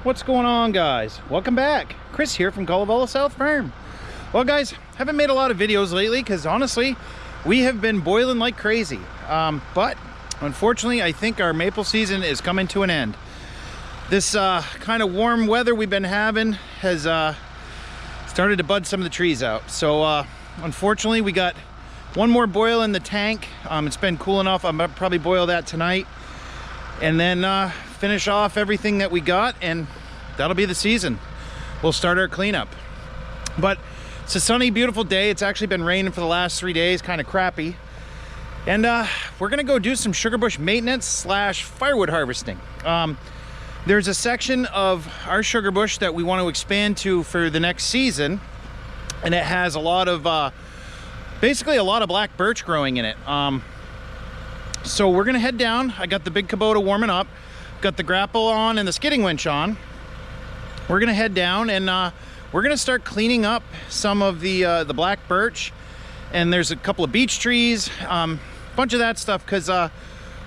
What's going on, guys? Welcome back. Chris here from Cullavilla South Farm. Well, guys, haven't made a lot of videos lately because honestly we have been boiling like crazy, but unfortunately I think our maple season is coming to an end. This kind of warm weather we've been having has started to bud some of the trees out, so unfortunately we got one more boil in the tank. It's been cool enough. I'm gonna probably boil that tonight and then finish off everything that we got, and that'll be the season. We'll start our cleanup. But it's a sunny, beautiful day. It's actually been raining for the last 3 days, kind of crappy. And we're gonna go do some sugar bush maintenance slash firewood harvesting. There's a section of our sugar bush that we want to expand to for the next season, and it has a lot of basically a lot of black birch growing in it. So we're gonna head down. I got the big Kubota warming up, got the grapple on and the skidding winch on. We're gonna head down and we're gonna start cleaning up some of the black birch, and there's a couple of beech trees, bunch of that stuff, because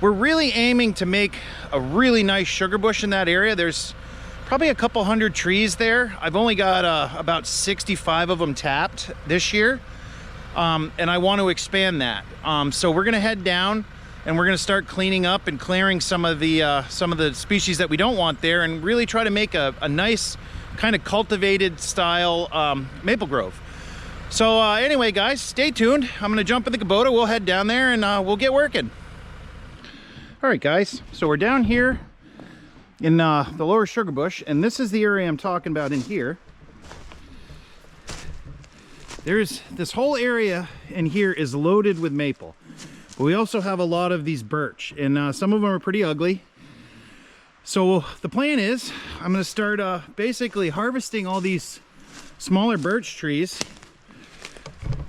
we're really aiming to make a really nice sugar bush in that area. There's probably a couple hundred trees there. I've only got about 65 of them tapped this year, and I want to expand that. So we're gonna head down and we're gonna start cleaning up and clearing some of the species that we don't want there, and really try to make a nice kind of cultivated style maple grove. So anyway, guys, stay tuned. I'm gonna jump in the Kubota, we'll head down there and we'll get working. All right, guys, so we're down here in the lower sugar bush, and this is the area I'm talking about in here. There's this whole area in here is loaded with maple. But we also have a lot of these birch, and some of them are pretty ugly. So the plan is I'm going to start basically harvesting all these smaller birch trees.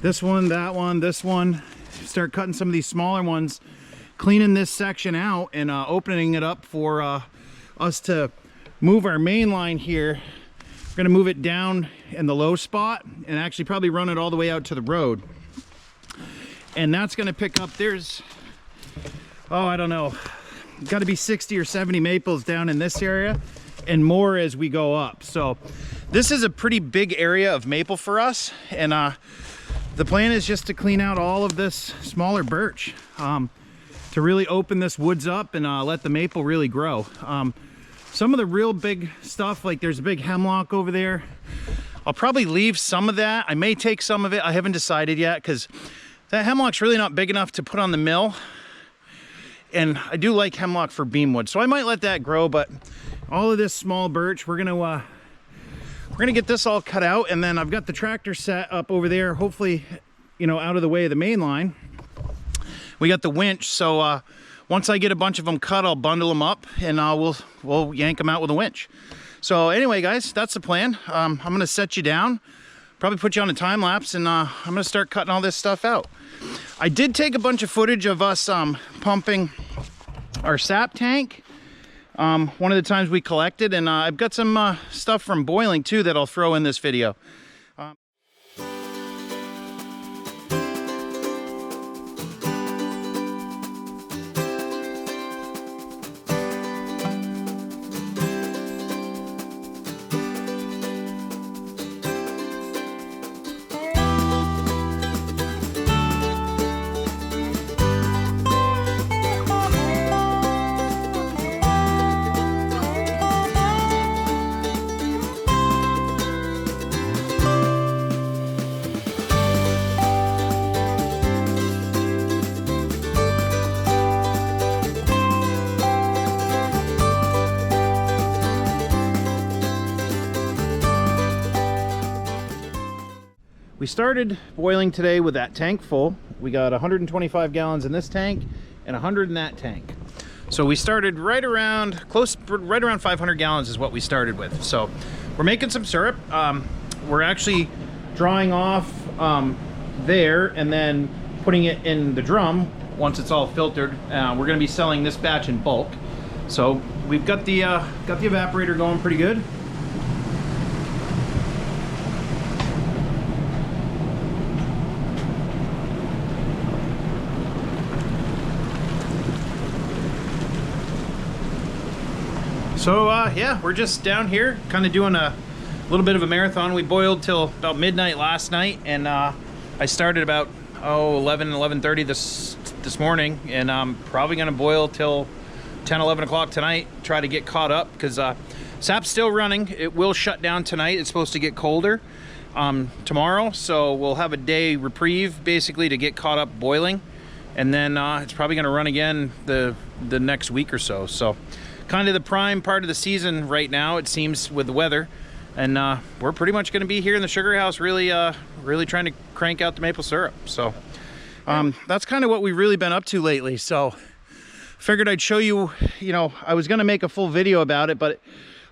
This one, that one, this one. Start cutting some of these smaller ones, cleaning this section out, and opening it up for us to move our main line here. We're going to move it down in the low spot and actually probably run it all the way out to the road. And that's going to pick up, there's, oh, I don't know, got to be 60 or 70 maples down in this area, and more as we go up. So this is a pretty big area of maple for us, and the plan is just to clean out all of this smaller birch to really open this woods up and let the maple really grow. Some of the real big stuff, like there's a big hemlock over there, I'll probably leave some of that. I may take some of it, I haven't decided yet, because that hemlock's really not big enough to put on the mill, and I do like hemlock for beam wood, so I might let that grow. But all of this small birch, we're gonna get this all cut out, and then I've got the tractor set up over there, hopefully, you know, out of the way of the main line. We got the winch, so once I get a bunch of them cut, I'll bundle them up, and we'll yank them out with a winch. So anyway, guys, that's the plan. I'm gonna set you down, probably put you on a time lapse, and I'm gonna start cutting all this stuff out. I did take a bunch of footage of us pumping our sap tank one of the times we collected, and I've got some stuff from boiling too that I'll throw in this video. We started boiling today with that tank full. We got 125 gallons in this tank and 100 in that tank. So we started right around 500 gallons is what we started with. So we're making some syrup. We're actually drawing off there and then putting it in the drum once it's all filtered. We're going to be selling this batch in bulk. So we've got the evaporator going pretty good. So yeah, we're just down here kind of doing a little bit of a marathon. We boiled till about midnight last night, and I started about 11:30 this morning, and I'm probably gonna boil till 10-11 o'clock tonight, try to get caught up, because sap's still running. It will shut down tonight. It's supposed to get colder tomorrow, so we'll have a day reprieve basically to get caught up boiling, and then it's probably going to run again the next week or so. So kind of the prime part of the season right now, it seems, with the weather, and we're pretty much going to be here in the sugar house really trying to crank out the maple syrup. So that's kind of what we've really been up to lately. So figured I'd show you, I was going to make a full video about it, but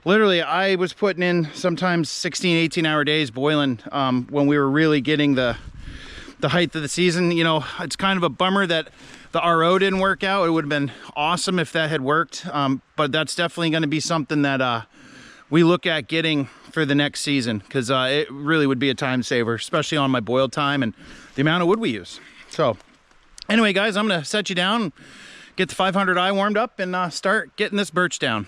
literally I was putting in sometimes 16-18 hour days boiling when we were really getting the height of the season. It's kind of a bummer that the RO didn't work out. It would have been awesome if that had worked, but that's definitely going to be something that we look at getting for the next season, because it really would be a time saver, especially on my boil time and the amount of wood we use. So anyway, guys, I'm going to set you down, get the 500i warmed up, and start getting this birch down.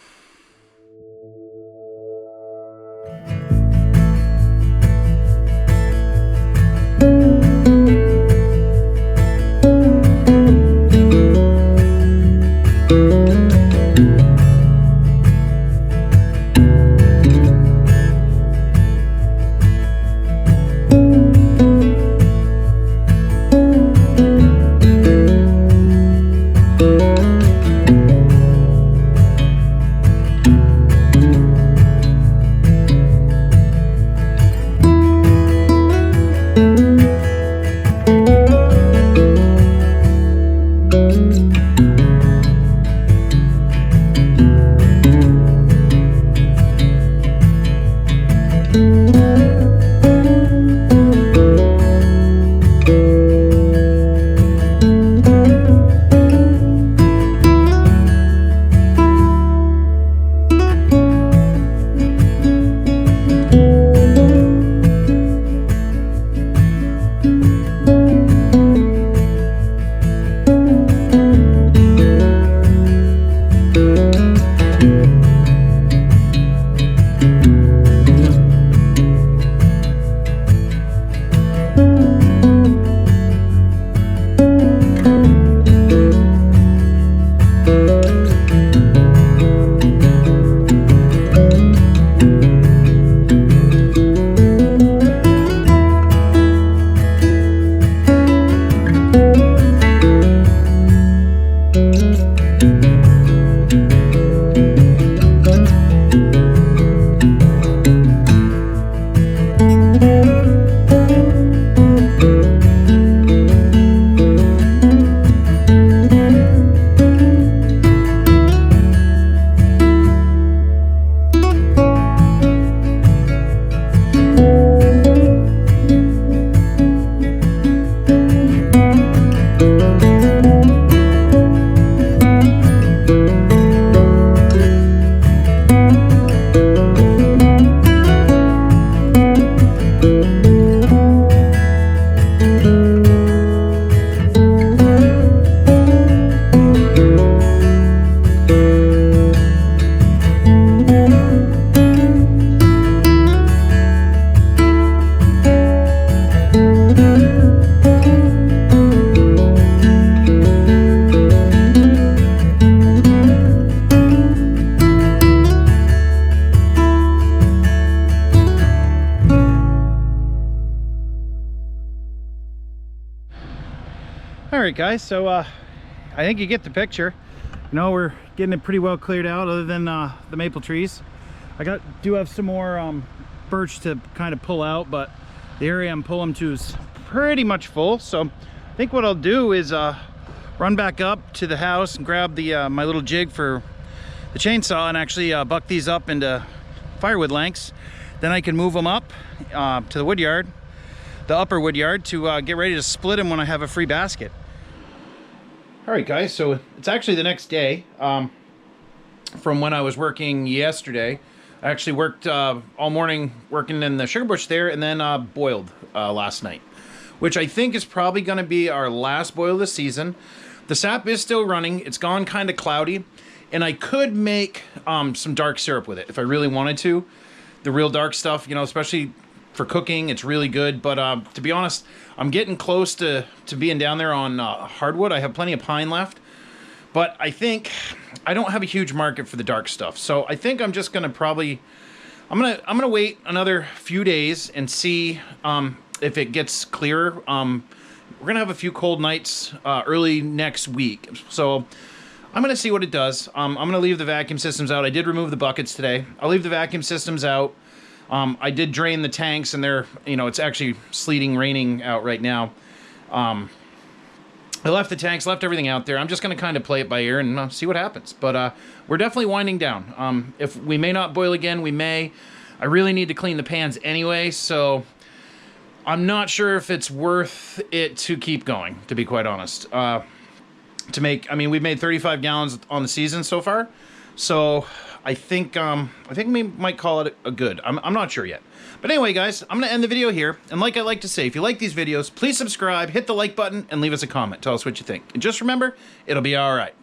All right, guys, so I think you get the picture. We're getting it pretty well cleared out, other than the maple trees. I do have some more birch to kind of pull out, but the area I'm pulling to is pretty much full. So I think what I'll do is run back up to the house and grab the my little jig for the chainsaw and actually buck these up into firewood lengths. Then I can move them up to the wood yard, the upper wood yard, to get ready to split them when I have a free basket. All right, guys, so it's actually the next day from when I was working yesterday. I actually worked all morning working in the sugar bush there, and then boiled last night, which I think is probably going to be our last boil of the season. The sap is still running. It's gone kind of cloudy. And I could make some dark syrup with it if I really wanted to. The real dark stuff, you know, especially for cooking, it's really good. But to be honest, I'm getting close to being down there on hardwood. I have plenty of pine left. But I think I don't have a huge market for the dark stuff. So I think I'm just going to probably... I'm gonna wait another few days and see if it gets clearer. We're gonna have a few cold nights early next week, so I'm gonna see what it does. I'm gonna leave the vacuum systems out. I did remove the buckets today. I'll leave the vacuum systems out. I did drain the tanks, and they're, you know, it's actually sleeting, raining out right now. I left the tanks, left everything out there. I'm just going to kind of play it by ear and see what happens. But we're definitely winding down. If we may not boil again, we may. I really need to clean the pans anyway, so I'm not sure if it's worth it to keep going, to be quite honest. I mean, we've made 35 gallons on the season so far, so I think we might call it a good. I'm not sure yet. But anyway, guys, I'm going to end the video here. And like I like to say, if you like these videos, please subscribe, hit the like button, and leave us a comment. Tell us what you think. And just remember, it'll be all right.